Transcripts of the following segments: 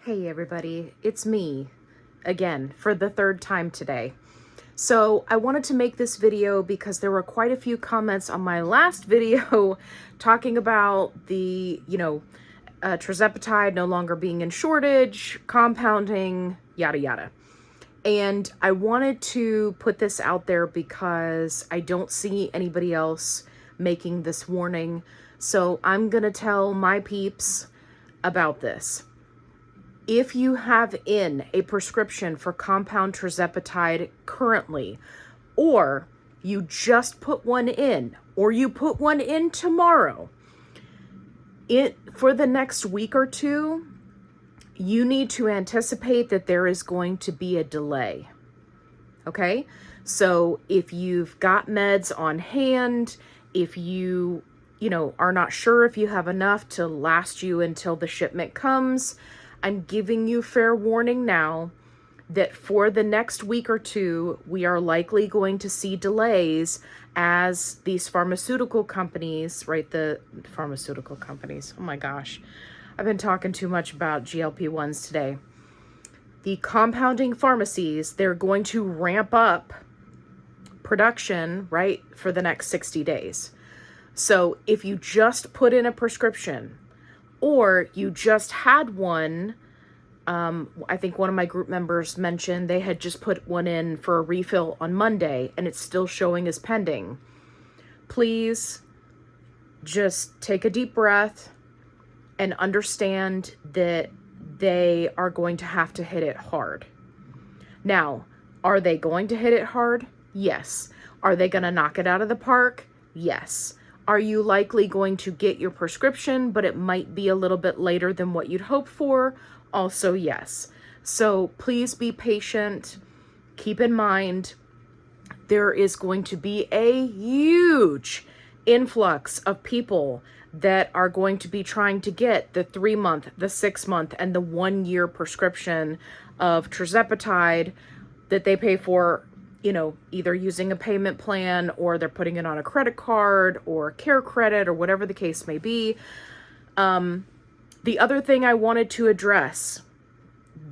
Hey everybody, it's me again for the third time today. So I wanted to make this video because there were quite a few comments on my last video talking about the, Tirzepatide no longer being in shortage, compounding, yada yada. And I wanted to put this out there because I don't see anybody else making this warning. So I'm gonna tell my peeps about this. If you have in a prescription for compound tirzepatide currently, or you just put one in, or you put one in tomorrow, for the next week or two, you need to anticipate that there is going to be a delay. Okay? So if you've got meds on hand, if you are not sure if you have enough to last you until the shipment comes, I'm giving you fair warning now that for the next week or two, we are likely going to see delays as these pharmaceutical companies, right? The pharmaceutical companies, oh my gosh, I've been talking too much about GLP-1s today. The compounding pharmacies, they're going to ramp up production, right, for the next 60 days. So if you just put in a prescription, or you just had one, I think one of my group members mentioned they had just put one in for a refill on Monday and it's still showing as pending. Please just take a deep breath and understand that they are going to have to hit it hard. Now, are they going to hit it hard? Yes. Are they going to knock it out of the park? Yes. Are you likely going to get your prescription, but it might be a little bit later than what you'd hope for? Also, yes. So please be patient. Keep in mind, there is going to be a huge influx of people that are going to be trying to get the 3-month, the 6-month, and the 1-year prescription of Tirzepatide that they pay for, either using a payment plan or they're putting it on a credit card or care credit or whatever the case may be. The other thing I wanted to address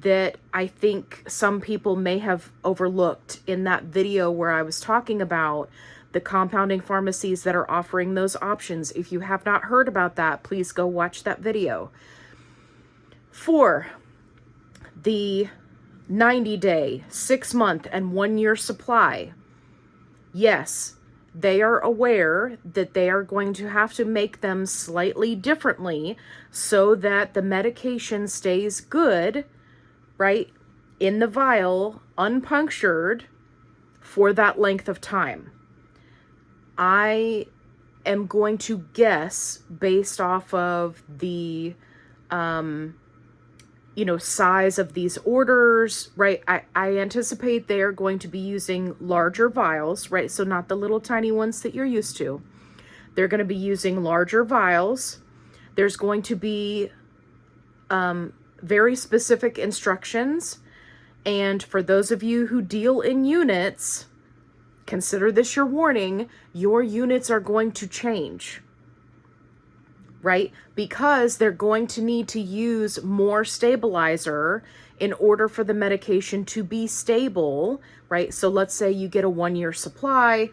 that I think some people may have overlooked in that video where I was talking about the compounding pharmacies that are offering those options. If you have not heard about that, please go watch that video. For the 90-day, 6-month, and 1-year supply, yes, they are aware that they are going to have to make them slightly differently so that the medication stays good, right, in the vial, unpunctured, for that length of time. I am going to guess, based off of the size of these orders, right? I anticipate they are going to be using larger vials, right? So not the little tiny ones that you're used to. They're going to be using larger vials. There's going to be very specific instructions. And for those of you who deal in units, consider this your warning, your units are going to change. Right? Because they're going to need to use more stabilizer in order for the medication to be stable, right? So let's say you get a 1-year supply.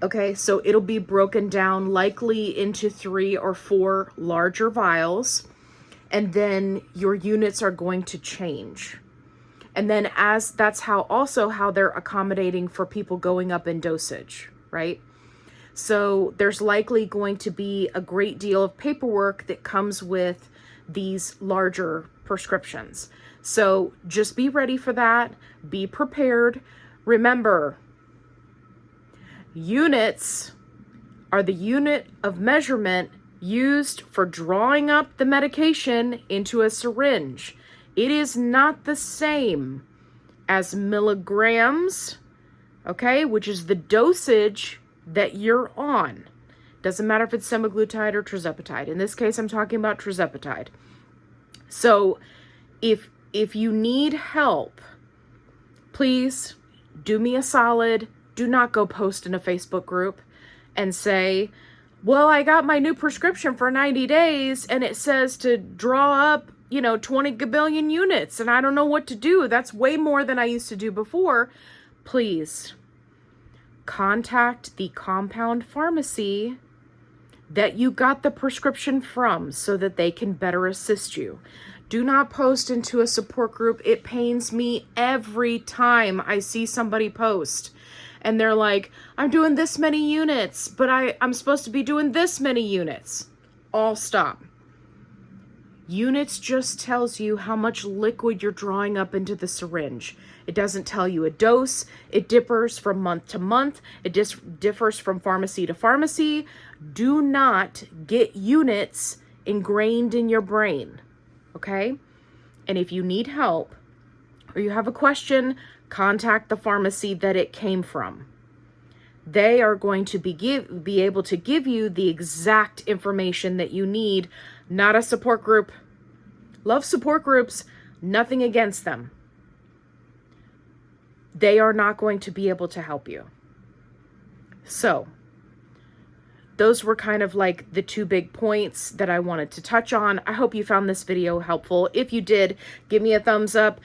Okay, so it'll be broken down likely into 3 or 4 larger vials, and then your units are going to change. And then that's how they're accommodating for people going up in dosage, right? So there's likely going to be a great deal of paperwork that comes with these larger prescriptions. So just be ready for that. Be prepared. Remember, units are the unit of measurement used for drawing up the medication into a syringe. It is not the same as milligrams, okay, which is the dosage that you're on. Doesn't matter if it's semaglutide or tirzepatide. In this case, I'm talking about tirzepatide. So if you need help, please do me a solid. Do not go post in a Facebook group and say, well, I got my new prescription for 90 days and it says to draw up, 20 gabillion units and I don't know what to do. That's way more than I used to do before. Please contact the compound pharmacy that you got the prescription from so that they can better assist you. Do not post into a support group. It pains me every time I see somebody post and they're like, I'm doing this many units, but I'm supposed to be doing this many units. All stop. Units just tells you how much liquid you're drawing up into the syringe. It doesn't tell you a dose. It differs from month to month. It differs from pharmacy to pharmacy. Do not get units ingrained in your brain, okay? And if you need help or you have a question, contact the pharmacy that it came from. They are going to be able to give you the exact information that you need, not a support group. Love support groups, nothing against them. They are not going to be able to help you. So, those were kind of like the two big points that I wanted to touch on. I hope you found this video helpful. If you did, give me a thumbs up.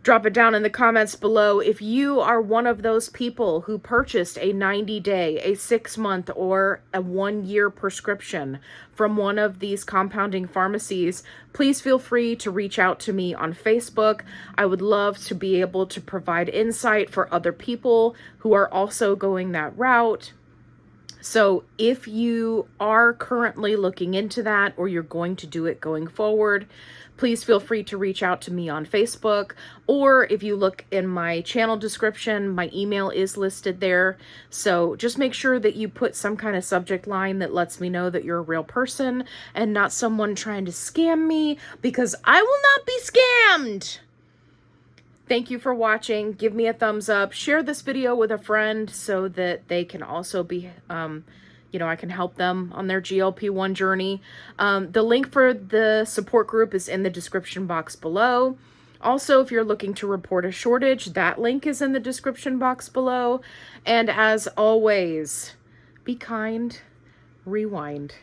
Drop it down in the comments below. If you are one of those people who purchased a 90-day, a 6-month, or a 1-year prescription from one of these compounding pharmacies, please feel free to reach out to me on Facebook. I would love to be able to provide insight for other people who are also going that route. So if you are currently looking into that or you're going to do it going forward, please feel free to reach out to me on Facebook, or if you look in my channel description, my email is listed there. So just make sure that you put some kind of subject line that lets me know that you're a real person and not someone trying to scam me, because I will not be scammed. Thank you for watching. Give me a thumbs up. Share this video with a friend so that they can also be, I can help them on their GLP-1 journey. The link for the support group is in the description box below. Also, if you're looking to report a shortage, that link is in the description box below. And as always, be kind, rewind.